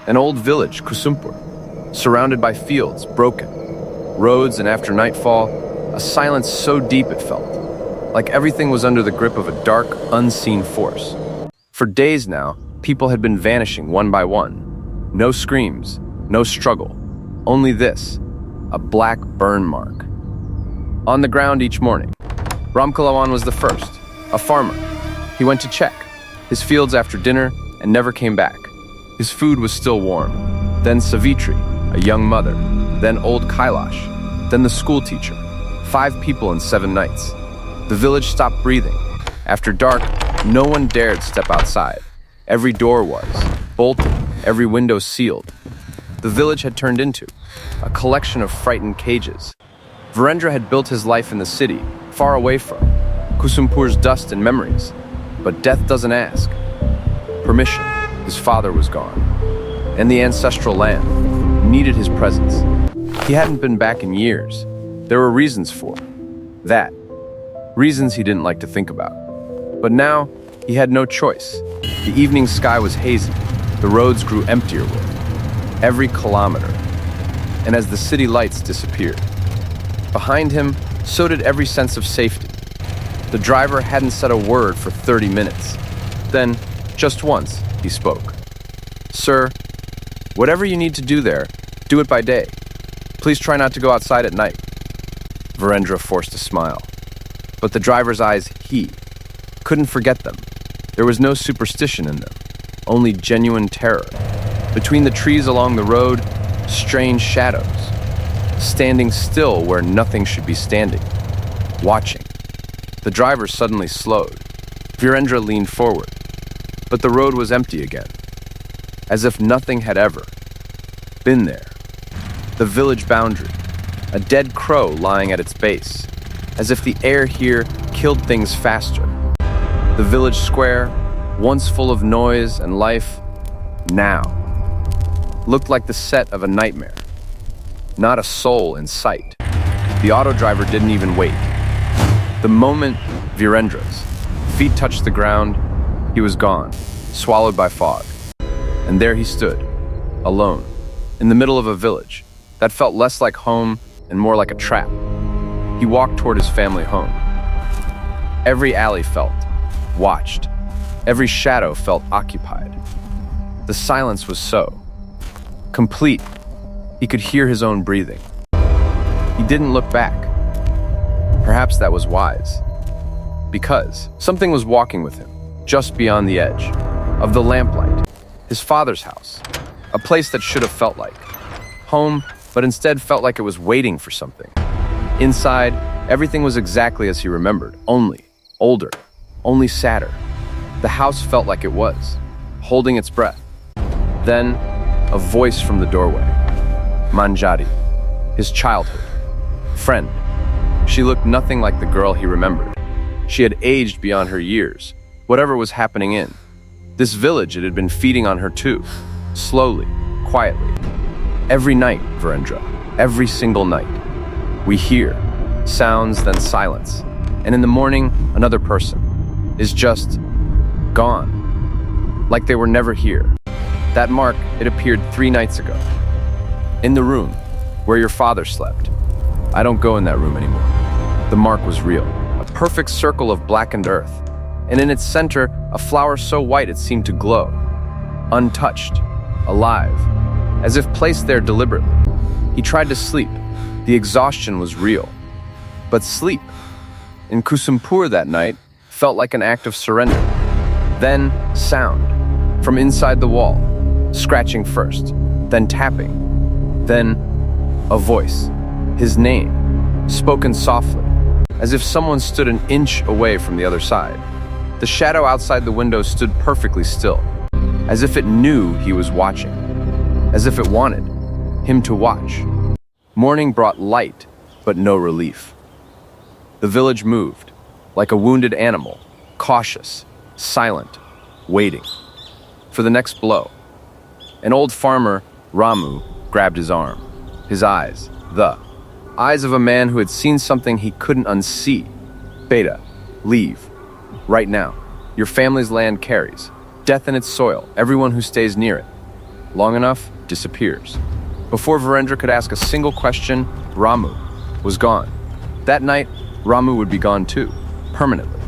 An old village, Kusumpur, surrounded by fields, broken roads, and after nightfall, a silence so deep it felt, like everything was under the grip of a dark, unseen force. For days now, people had been vanishing one by one. No screams, no struggle, only this, a black burn mark. On the ground each morning, Ramkalawan was the first, a farmer. He went to check his fields after dinner and never came back. His food was still warm. Then Savitri, a young mother, then old Kailash, then the school teacher. 5 people in 7 nights. The village stopped breathing. After dark, no one dared step outside. Every door was bolted, every window sealed. The village had turned into a collection of frightened cages. Veerendra had built his life in the city, far away from Kusumpur's dust and memories. But death doesn't ask permission. His father was gone, and the ancestral land needed his presence. He hadn't been back in years. There were reasons for that. Reasons he didn't like to think about. But now, he had no choice. The evening sky was hazy. The roads grew emptier with every kilometer. And as the city lights disappeared, behind him, so did every sense of safety. The driver hadn't said a word for 30 minutes. Then, just once, he spoke. "Sir, whatever you need to do there, do it by day. Please try not to go outside at night." Veerendra forced a smile. But the driver's eyes, he couldn't forget them. There was no superstition in them, only genuine terror. Between the trees along the road, strange shadows, standing still where nothing should be standing, watching. The driver suddenly slowed. Veerendra leaned forward, but the road was empty again, as if nothing had ever been there. The village boundary, a dead crow lying at its base, as if the air here killed things faster. The village square, once full of noise and life, now looked like the set of a nightmare. Not a soul in sight. The auto driver didn't even wait. The moment Veerendra's feet touched the ground, he was gone, swallowed by fog. And there he stood, alone, in the middle of a village that felt less like home and more like a trap. He walked toward his family home. Every alley felt watched. Every shadow felt occupied. The silence was so complete, he could hear his own breathing. He didn't look back. Perhaps that was wise, because something was walking with him, just beyond the edge of the lamplight. His father's house, a place that should have felt like home, but instead felt like it was waiting for something. Inside, everything was exactly as he remembered, only older, only sadder. The house felt like it was, holding its breath. Then, a voice from the doorway. Manjari, his childhood friend. She looked nothing like the girl he remembered. She had aged beyond her years, whatever was happening in this village. It had been feeding on her too, slowly, quietly. Every night, Veerendra, every single night. We hear sounds, then silence. And in the morning, another person is just gone, like they were never here. That mark, it appeared 3 nights ago. In the room where your father slept. I don't go in that room anymore. The mark was real, a perfect circle of blackened earth. And in its center, a flower so white it seemed to glow. Untouched, alive, as if placed there deliberately. He tried to sleep. The exhaustion was real. But sleep, in Kusumpur that night, felt like an act of surrender. Then, sound, from inside the wall, scratching first, then tapping, then a voice, his name, spoken softly, as if someone stood an inch away from the other side. The shadow outside the window stood perfectly still, as if it knew he was watching, as if it wanted him to watch. Morning brought light, but no relief. The village moved, like a wounded animal, cautious, silent, waiting for the next blow. An old farmer, Ramu, grabbed his arm. His eyes, the eyes of a man who had seen something he couldn't unsee. Beta, leave. Right now. Your family's land carries death in its soil, everyone who stays near it. long enough, disappears. Before Veerendra could ask a single question, Ramu was gone. That night, Ramu would be gone too, permanently.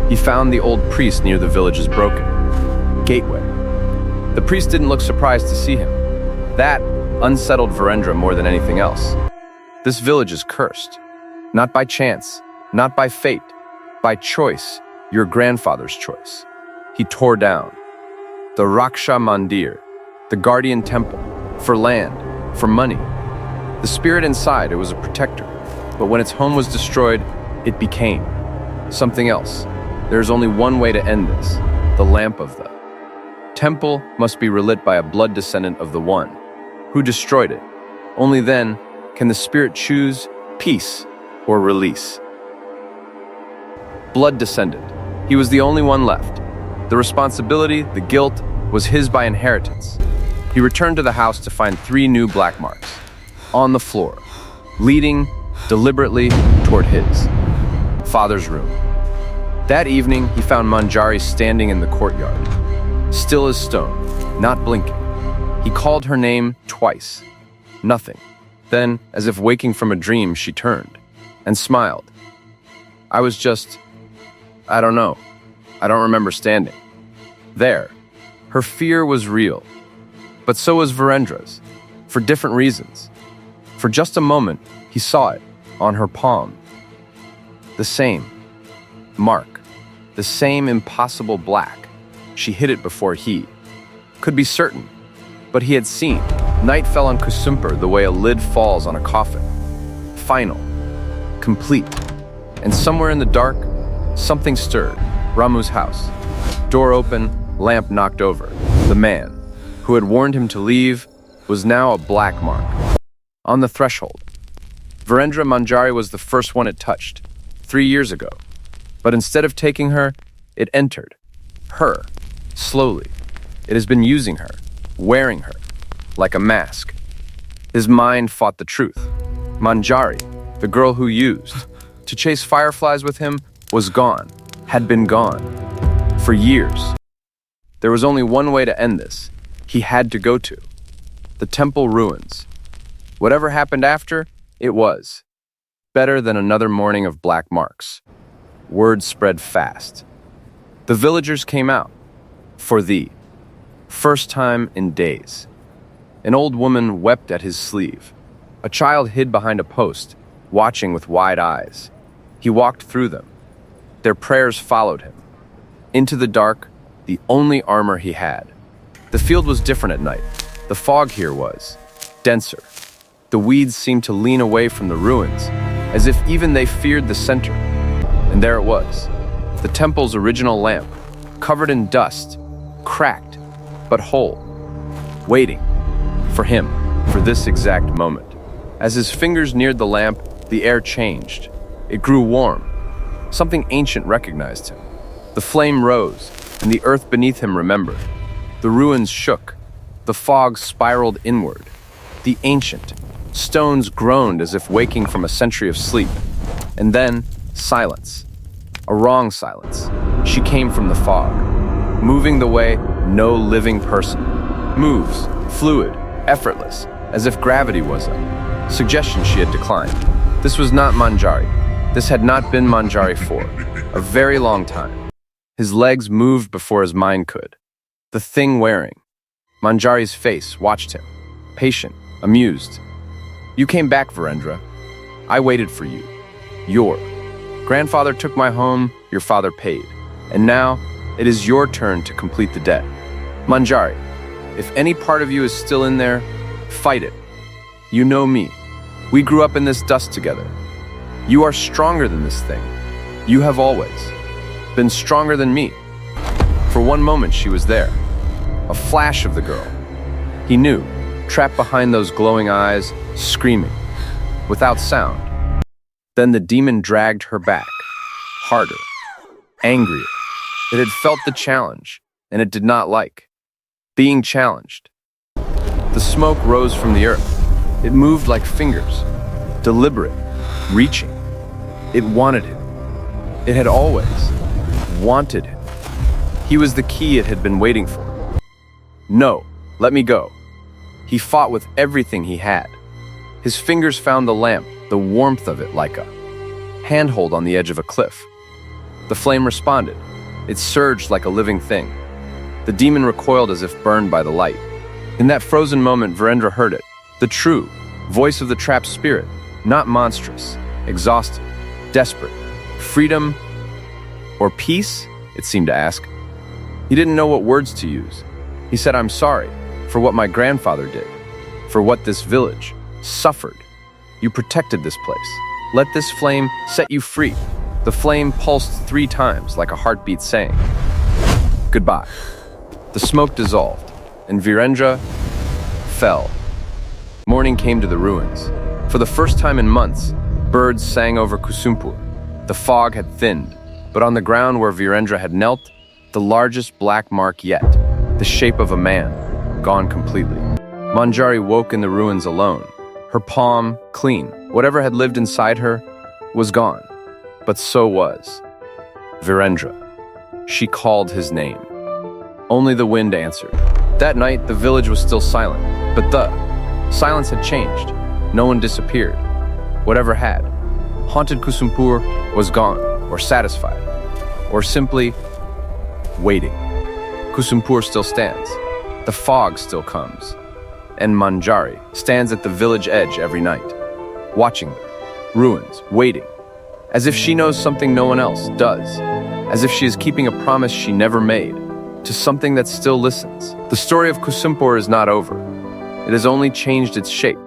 He found the old priest near the village's broken gateway. The priest didn't look surprised to see him. That unsettled Veerendra more than anything else. This village is cursed. Not by chance, not by fate, by choice, your grandfather's choice. He tore down the Raksha Mandir, the guardian temple, for land, for money. The spirit inside, it was a protector. But when its home was destroyed, it became something else. There is only one way to end this. The lamp of the temple must be relit by a blood descendant of the one who destroyed it. Only then can the spirit choose peace or release. Blood descendant. He was the only one left. The responsibility, the guilt, was his by inheritance. He returned to the house to find 3 new black marks on the floor, leading deliberately toward his father's room. That evening, he found Manjari standing in the courtyard, still as stone, not blinking. He called her name twice. Nothing. Then, as if waking from a dream, she turned and smiled. I don't know. I don't remember standing there. Her fear was real, but so was Veerendra's, for different reasons. For just a moment, he saw it on her palm. The same mark, the same impossible black. She hid it before he could be certain, but he had seen. Night fell on Kusumpur the way a lid falls on a coffin. Final, complete, and somewhere in the dark, something stirred. Ramu's house. Door open, lamp knocked over. The man, who had warned him to leave, was now a black mark on the threshold. Veerendra Manjari was the first one it touched, 3 years ago. But instead of taking her, it entered. Her, slowly. It has been using her, wearing her, like a mask. His mind fought the truth. Manjari, the girl who used to chase fireflies with him, was gone, had been gone, for years. There was only one way to end this. He had to go to the temple ruins. Whatever happened after, it was better than another morning of black marks. Word spread fast. The villagers came out for the first time in days. An old woman wept at his sleeve. A child hid behind a post, watching with wide eyes. He walked through them. Their prayers followed him. Into the dark, the only armor he had. The field was different at night. The fog here was denser. The weeds seemed to lean away from the ruins, as if even they feared the center. And there it was, the temple's original lamp, covered in dust, cracked, but whole, waiting for him, for this exact moment. As his fingers neared the lamp, the air changed. It grew warm. Something ancient recognized him. The flame rose, and the earth beneath him remembered. The ruins shook. The fog spiraled inward. The ancient stones groaned as if waking from a century of sleep. And then, silence. A wrong silence. She came from the fog, moving the way no living person moves, fluid, effortless, as if gravity was a suggestion she had declined. This was not Manjari. This had not been Manjari for a very long time. His legs moved before his mind could. The thing wearing Manjari's face watched him, patient, amused. You came back, Veerendra. I waited for you. Your grandfather took my home, your father paid. And now, it is your turn to complete the debt. Manjari, if any part of you is still in there, fight it. You know me. We grew up in this dust together. You are stronger than this thing. You have always been stronger than me. For one moment, she was there. A flash of the girl. He knew, trapped behind those glowing eyes, screaming, without sound. Then the demon dragged her back, harder, angrier. It had felt the challenge, and it did not like being challenged. The smoke rose from the earth. It moved like fingers, deliberate, reaching. It wanted him. It had always wanted him. He was the key it had been waiting for. No, Let me go." He fought with everything he had. His fingers found the lamp, the warmth of it like a handhold on the edge of a cliff. The flame responded. It surged like a living thing. The demon recoiled as if burned by the light. In that frozen moment, Veerendra heard it. The true voice of the trapped spirit, not monstrous, exhausted, desperate. Freedom or peace? It seemed to ask. He didn't know what words to use. He said, "I'm sorry for what my grandfather did, for what this village suffered. You protected this place. Let this flame set you free." The flame pulsed 3 times like a heartbeat saying, "Goodbye." The smoke dissolved, and Veerendra fell. Morning came to the ruins. For the first time in months, birds sang over Kusumpur. The fog had thinned, but on the ground where Veerendra had knelt, the largest black mark yet, the shape of a man, gone completely. Manjari woke in the ruins alone, her palm clean. Whatever had lived inside her was gone, but so was Veerendra. She called his name. Only the wind answered. That night, the village was still silent, but the silence had changed. No one disappeared. Whatever had. Haunted Kusumpur was gone, or satisfied, or simply waiting. Kusumpur still stands. The fog still comes. And Manjari stands at the village edge every night, watching them, ruins, waiting, as if she knows something no one else does, as if she is keeping a promise she never made, to something that still listens. The story of Kusumpur is not over. It has only changed its shape.